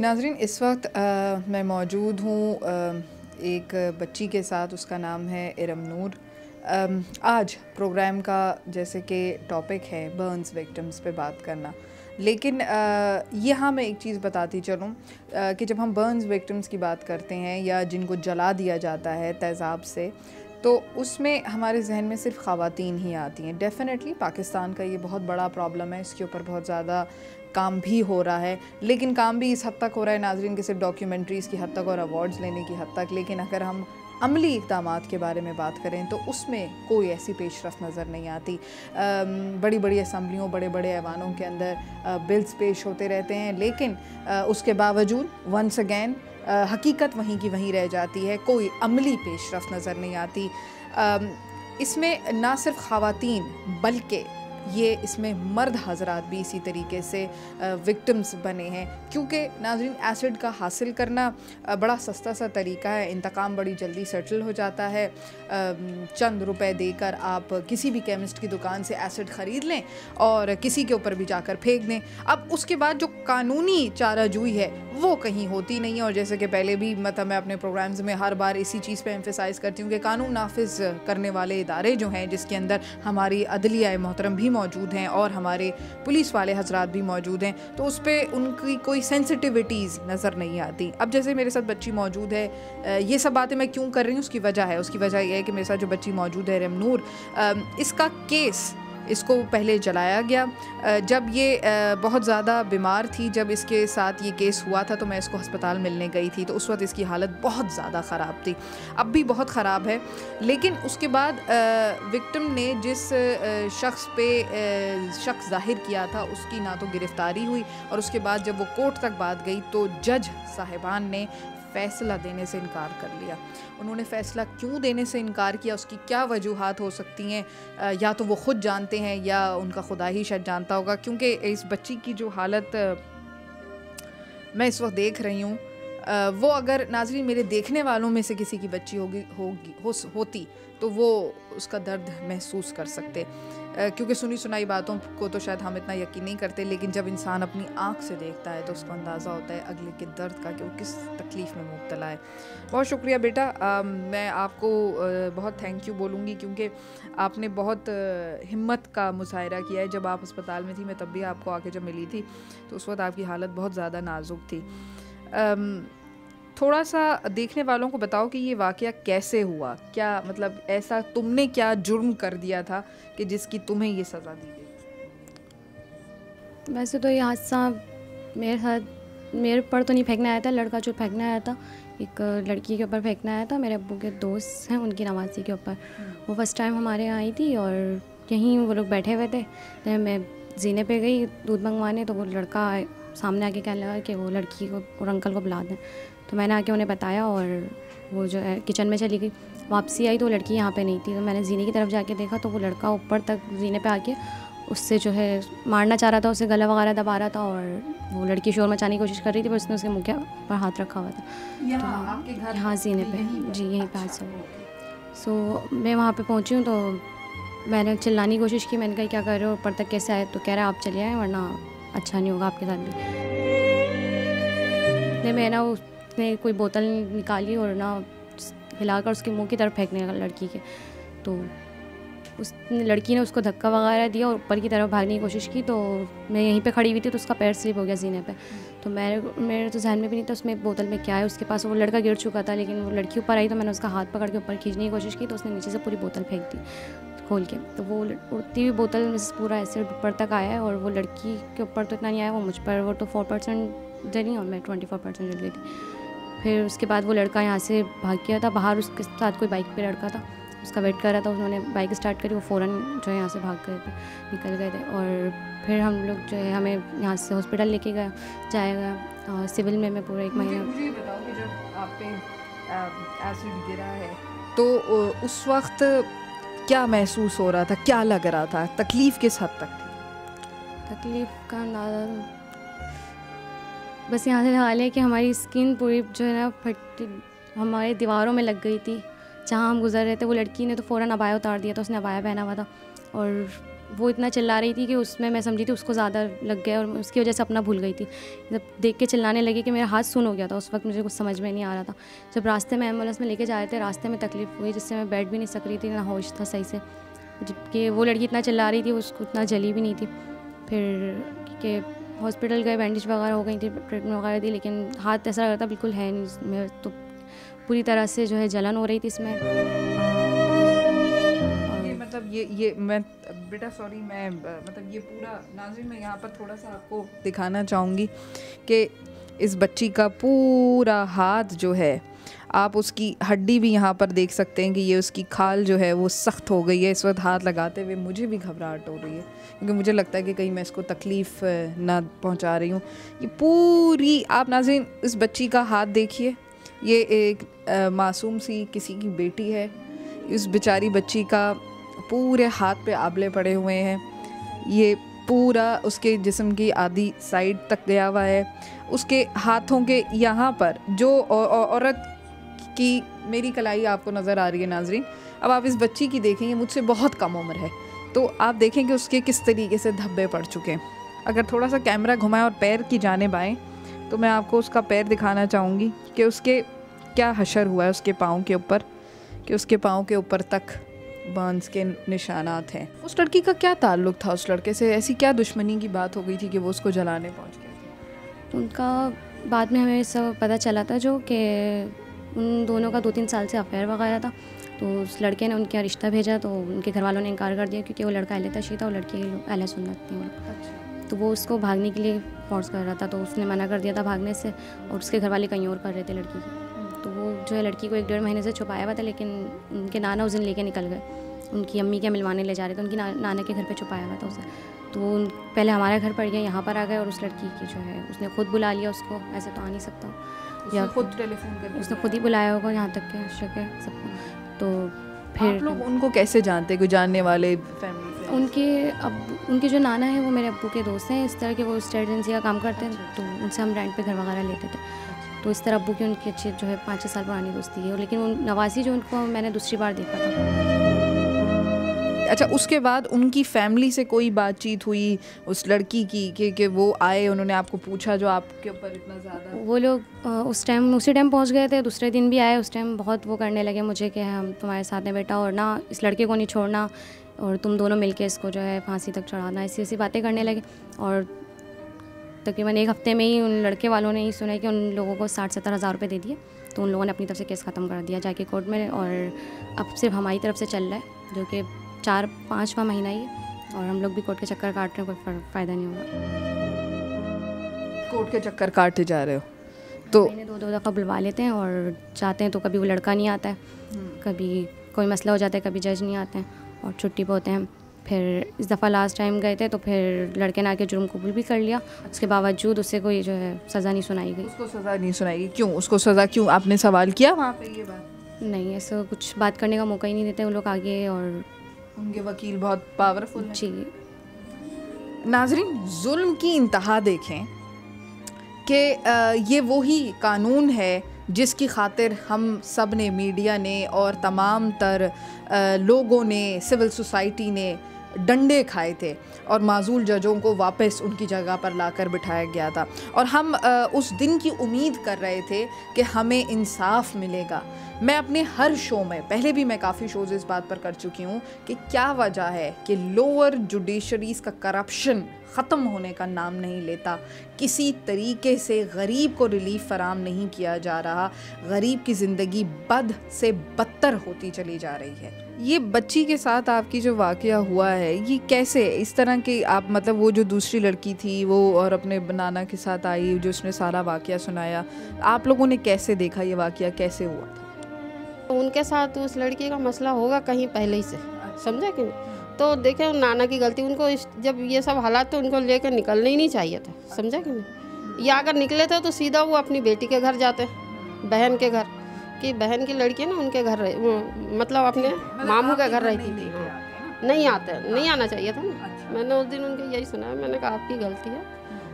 नाज़रीन, इस वक्त मैं मौजूद हूँ एक बच्ची के साथ। उसका नाम है इरम नूर। आज प्रोग्राम का जैसे कि टॉपिक है बर्न्स विक्टिम्स पे बात करना, लेकिन यहाँ मैं एक चीज़ बताती चलूँ कि जब हम बर्न्स विक्टिम्स की बात करते हैं या जिनको जला दिया जाता है तेज़ाब से, तो उसमें हमारे जहन में सिर्फ ख़वातीन ही आती हैं। डेफ़िनेटली पाकिस्तान का ये बहुत बड़ा प्रॉब्लम है, इसके ऊपर बहुत ज़्यादा काम भी हो रहा है, लेकिन काम भी इस हद तक हो रहा है नाज़रीन कि सिर्फ डॉक्यूमेंट्रीज़ की हद तक और अवार्ड्स लेने की हद तक। लेकिन अगर हम अमली इक़दामात के बारे में बात करें तो उसमें कोई ऐसी पेशरफ़ नज़र नहीं आती। बड़ी बड़ी असम्बलियों, बड़े बड़े ऐवानों के अंदर बिल्स पेश होते रहते हैं, लेकिन उसके बावजूद वंस अगेन हकीकत वहीं की वहीं रह जाती है। कोई अमली पेशरफ़ नज़र नहीं आती। इसमें ना सिर्फ ख़वातीन बल्कि ये इसमें मर्द हज़रात भी इसी तरीके से विक्टिम्स बने हैं, क्योंकि नाज़रीन एसिड का हासिल करना बड़ा सस्ता सा तरीका है। इंतकाम बड़ी जल्दी सेटल हो जाता है। चंद रुपए देकर आप किसी भी केमिस्ट की दुकान से एसिड ख़रीद लें और किसी के ऊपर भी जाकर फेंक दें। अब उसके बाद जो कानूनी चाराजोई है वो कहीं होती नहीं है। और जैसे कि पहले भी मतलब मैं अपने प्रोग्राम्स में हर बार इसी चीज़ पे एम्फेसाइज़ करती हूँ कि कानून नाफिज करने वाले इदारे जो हैं, जिसके अंदर हमारी अदलिया मोहतरम भी मौजूद हैं और हमारे पुलिस वाले हजरात भी मौजूद हैं, तो उस पर उनकी कोई सेंसिटिविटीज़ नज़र नहीं आती। अब जैसे मेरे साथ बच्ची मौजूद है, ये सब बातें मैं क्यों कर रही हूँ उसकी वजह है। उसकी वजह यह है कि मेरे साथ जो बच्ची मौजूद है इरम नूर, इसका केस, इसको पहले जलाया गया जब ये बहुत ज़्यादा बीमार थी। जब इसके साथ ये केस हुआ था तो मैं इसको अस्पताल मिलने गई थी, तो उस वक्त इसकी हालत बहुत ज़्यादा ख़राब थी, अब भी बहुत ख़राब है। लेकिन उसके बाद विक्टिम ने जिस शख्स पे शक ज़ाहिर किया था उसकी ना तो गिरफ़्तारी हुई, और उसके बाद जब वो कोर्ट तक बात गई तो जज साहिबान ने फ़ैसला देने से इनकार कर लिया। उन्होंने फ़ैसला क्यों देने से इनकार किया, उसकी क्या वजूहात हो सकती हैं, या तो वो ख़ुद जानते हैं या उनका खुदा ही शायद जानता होगा। क्योंकि इस बच्ची की जो हालत मैं इस वक्त देख रही हूँ, वो अगर नाज़रीन मेरे देखने वालों में से किसी की बच्ची होती तो वो उसका दर्द महसूस कर सकते, क्योंकि सुनी सुनाई बातों को तो शायद हम इतना यकीन नहीं करते, लेकिन जब इंसान अपनी आँख से देखता है तो उसको अंदाज़ा होता है अगले के दर्द का कि वो किस तकलीफ़ में मुब्तला है। बहुत शुक्रिया बेटा, मैं आपको बहुत थैंक यू बोलूँगी, क्योंकि आपने बहुत हिम्मत का मुजाहरा किया है। जब आप अस्पताल में थी, मैं तब भी आपको आके जब मिली थी तो उस वक्त आपकी हालत बहुत ज़्यादा नाजुक थी। थोड़ा सा देखने वालों को बताओ कि ये वाक़या कैसे हुआ, क्या मतलब ऐसा तुमने क्या जुर्म कर दिया था कि जिसकी तुम्हें ये सज़ा दी गई? वैसे तो ये हादसा मेरे ऊपर तो नहीं फेंकना आया था, लड़का जो फेंकना आया था, एक लड़की के ऊपर फेंकना आया था। मेरे अब्बू के दोस्त हैं, उनकी नवासी के ऊपर। वो फ़र्स्ट टाइम हमारे यहाँ आई थी और यहीं वो लोग बैठे हुए थे, तो मैं जीने पे गई दूध मंगवाने, तो वो लड़का सामने आके कहने लगा कि वो लड़की को और अंकल को बुला दें। तो मैंने आके उन्हें बताया और वो जो है किचन में चली गई। वापसी आई तो वो लड़की यहाँ पे नहीं थी, तो मैंने जीने की तरफ जाके देखा तो वो लड़का ऊपर तक जीने पे आके उससे जो है मारना चाह रहा था, उसे गला वगैरह दबा रहा था और वो लड़की शोर मचाने की कोशिश कर रही थी, पर उसने उसके मुँह के पर हाथ रखा हुआ था। तो यहाँ जीने पे, जी यहीं पे हादसा हुआ। सो मैं वहाँ पे पहुँची हूँ तो मैंने चिल्लाने की कोशिश की। मैंने कहा क्या कर रहे हो, ऊपर तक कैसे आए? तो कह रहा है आप चले आए वरना अच्छा नहीं होगा आपके साथ भी। मैं ना उसने कोई बोतल निकाली और ना हिलाकर उसके मुंह की तरफ फेंकने लगा लड़की के, तो उस लड़की ने उसको धक्का वगैरह दिया और ऊपर की तरफ भागने की कोशिश की। तो मैं यहीं पे खड़ी हुई थी तो उसका पैर स्लिप हो गया सीने पे। तो मेरे तो ज़हन में भी नहीं था उसमें बोतल में क्या है उसके पास। वो लड़का गिर चुका था, लेकिन वो लड़की ऊपर आई तो मैंने उसका हाथ पकड़ के ऊपर खींचने की कोशिश की तो उसने नीचे से पूरी बोतल फेंक दी खोल के। तो वो उड़ती हुई बोतल में से पूरा ऐसे ऊपर तक आया है और वो लड़की के ऊपर तो इतना नहीं आया, वो मुझ पर, वो तो 4% जली और मैं 24% जल रही थी। फिर उसके बाद वो लड़का यहाँ से भाग गया था बाहर, उसके साथ कोई बाइक पे लड़का था, उसका वेट कर रहा था। उन्होंने बाइक स्टार्ट करी, वो फ़ौरन जो है यहाँ से भाग गए थे, निकल गए थे। और फिर हम लोग जो है हमें यहाँ से हॉस्पिटल लेके जाया गया सिविल में। मैं पूरा 1 महीना। मुझे बताओ कि जब आप पे एसिड गिरा है तो उस वक्त क्या महसूस हो रहा था, क्या लग रहा था, तकलीफ़ किस हद तक थी? तकलीफ़ का अंदाज़ा बस यहाँ से लगा लिया कि हमारी स्किन पूरी जो है ना फटी, हमारे दीवारों में लग गई थी। जहाँ हम गुजर रहे थे वो लड़की ने तो फ़ौरन अबाया उतार दिया था, उसने अबाया पहना हुआ था और वो इतना चिल्ला रही थी कि उसमें मैं समझी थी उसको ज़्यादा लग गया और उसकी वजह से अपना भूल गई थी। जब देख के चिल्लाने लगी कि मेरा हाथ सून हो गया था, उस वक्त मुझे कुछ समझ में नहीं आ रहा था। जब रास्ते में एम्बुलेंस में लेके जा रहे थे, रास्ते में तकलीफ़ हुई जिससे मैं बैठ भी नहीं सक रही थी, ना होश था सही से, जबकि वो लड़की इतना चिल्ला रही थी, उसको इतना जली भी नहीं थी। फिर कि हॉस्पिटल गए, बैंडेज वगैरह हो गई थी, ट्रीटमेंट वगैरह दी, लेकिन हाथ ऐसा लगता बिल्कुल है नहीं। मैं तो पूरी तरह से जो है जलन हो रही थी इसमें। मतलब ये मैं बेटा सॉरी, मैं मतलब ये पूरा नाज़रीन मैं यहाँ पर थोड़ा सा आपको दिखाना चाहूँगी कि इस बच्ची का पूरा हाथ जो है, आप उसकी हड्डी भी यहाँ पर देख सकते हैं कि ये उसकी खाल जो है वो सख्त हो गई है। इस वक्त हाथ लगाते हुए मुझे भी घबराहट हो रही है, क्योंकि मुझे लगता है कि कहीं मैं इसको तकलीफ़ ना पहुँचा रही हूँ। ये पूरी आप नाज़रीन इस बच्ची का हाथ देखिए, ये एक मासूम सी किसी की बेटी है। इस बेचारी बच्ची का पूरे हाथ पे आबले पड़े हुए हैं, ये पूरा उसके जिस्म की आधी साइड तक गया हुआ है। उसके हाथों के यहाँ पर जो औरत की मेरी कलाई आपको नज़र आ रही है नाजरीन, अब आप इस बच्ची की देखेंगे, मुझसे बहुत कम उम्र है, तो आप देखेंगे उसके किस तरीके से धब्बे पड़ चुके हैं। अगर थोड़ा सा कैमरा घुमाएं और पैर की जानिब आएँ तो मैं आपको उसका पैर दिखाना चाहूँगी कि उसके क्या हशर हुआ है उसके पाँव के ऊपर, कि उसके पाँव के ऊपर तक बर्न्स के निशानात हैं। उस लड़की का क्या ताल्लुक़ था उस लड़के से? ऐसी क्या दुश्मनी की बात हो गई थी कि वो उसको जलाने पहुंच गए? उनका बाद में हमें सब पता चला था जो कि उन दोनों का 2-3 साल से अफेयर वगैरह था। तो उस लड़के ने उनका रिश्ता भेजा तो उनके घर वालों ने इनकार कर दिया, क्योंकि वो लड़का अहले तशी था और लड़की अहले सुन्नत थी। अच्छा। तो वो उसको भागने के लिए फोर्स कर रहा था, तो उसने मना कर दिया था भागने से, और उसके घर वाले कहीं और कर रहे थे लड़की की। तो वो जो है लड़की को 1-1.5 महीने से छुपाया हुआ था, लेकिन उनके नाना उस दिन लेके निकल गए, उनकी अम्मी के मिलवाने ले जा रहे थे, उनकी नाना के घर पे छुपाया हुआ था उसे। तो वो पहले हमारे घर पड़ गया, यहाँ पर आ गए, और उस लड़की की जो है उसने खुद बुला लिया उसको, ऐसे तो आ नहीं सकता, या खुद टेलीफोन कर उसने खुद ही बुलाया होगा यहाँ तक के शक है सबको। तो फिर आप लोग उनको कैसे जानते, कोई जानने वाले फैमिली? उनके जो नाना है वो मेरे अब्बू के दोस्त हैं, इस तरह के वो स्टेट एजेंसी का काम करते हैं, तो उनसे हम रेंट पे घर वगैरह लेते थे। तो इस तरह अब्बू की उनकी अच्छी जो है 5-6 साल पुरानी दोस्ती है। लेकिन उन नवासी जो उनको मैंने दूसरी बार देखा था। अच्छा, उसके बाद उनकी फैमिली से कोई बातचीत हुई उस लड़की की कि वो आए, उन्होंने आपको पूछा जो आपके ऊपर इतना ज़्यादा? वो लोग उसी टाइम पहुंच गए थे, दूसरे दिन भी आए। उस टाइम बहुत वो करने लगे मुझे कि हम तुम्हारे साथ हैं बेटा, और ना इस लड़के को नहीं छोड़ना, और तुम दोनों मिलके इसको जो है फांसी तक चढ़ाना, ऐसी बातें करने लगे। और तकरीबन 1 हफ्ते में ही उन लड़के वालों ने ही सुना कि उन लोगों को 60-70 हज़ार रुपये दे दिए। तो उन लोगों ने अपनी तरफ से केस ख़त्म कर दिया जाके कोर्ट में, और अब सिर्फ हमारी तरफ से चल रहा है, जो कि 4-5वां महीना ही है, और हम लोग भी कोर्ट के चक्कर काट रहे हैं, कोई फ़ायदा नहीं होगा। कोर्ट के चक्कर काटते जा रहे हो? तो महीने 2-2 दफ़ा बुलवा लेते हैं, और चाहते हैं तो कभी वो लड़का नहीं आता है, कभी कोई मसला हो जाता है, कभी जज नहीं आते हैं, और छुट्टी पे होते हैं। फिर इस दफ़ा लास्ट टाइम गए थे, तो फिर लड़के ने आके जुर्म कबूल भी कर लिया। उसके बावजूद उससे कोई जो है सज़ा नहीं सुनाई गई। उसको सज़ा नहीं सुनाई गई? क्यों उसको सज़ा, क्यों आपने सवाल किया वहाँ पे ये बात? नहीं, ऐसा कुछ बात करने का मौका ही नहीं देते वो लोग आगे, और उनके वकील बहुत पावरफुल हैं। जी नाजरीन, जुल्म की इंतहा देखें कि ये वही कानून है जिसकी खातिर हम सब ने, मीडिया ने और तमाम तर लोगों ने, सिविल सोसाइटी ने डंडे खाए थे, और माजूल जजों को वापस उनकी जगह पर लाकर बिठाया गया था, और हम उस दिन की उम्मीद कर रहे थे कि हमें इंसाफ मिलेगा। मैं अपने हर शो में, पहले भी मैं काफ़ी शोज़ इस बात पर कर चुकी हूँ कि क्या वजह है कि लोअर जुडिशरीज़ का करप्शन ख़त्म होने का नाम नहीं लेता, किसी तरीके से गरीब को रिलीफ फराम नहीं किया जा रहा, गरीब की ज़िंदगी बद से बदतर होती चली जा रही है। ये बच्ची के साथ आपकी जो वाक़या हुआ है, ये कैसे इस तरह के आप, मतलब वो जो दूसरी लड़की थी वो और अपने नाना के साथ आई, जो उसने सारा वाक़या सुनाया, आप लोगों ने कैसे देखा ये वाक़या, कैसे हुआ था? उनके साथ उस लड़की का मसला होगा कहीं पहले ही से, समझे कि नहीं? तो देखे नाना की गलती, उनको जब ये सब हालात तो उनको लेकर निकलना ही नहीं चाहिए था, समझे कि नहीं? या अगर निकले थे तो सीधा वो अपनी बेटी के घर जाते, बहन के घर, कि बहन की लड़की ना उनके घर मतलब अपने मामू के घर रहती थी। नहीं आना चाहिए था ना। मैंने उस दिन उनके यही सुना है, मैंने कहा आपकी गलती है,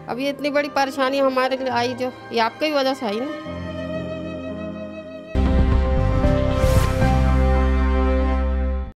अब ये इतनी बड़ी परेशानी हमारे लिए आई, जो ये आपकी वजह से आई ना।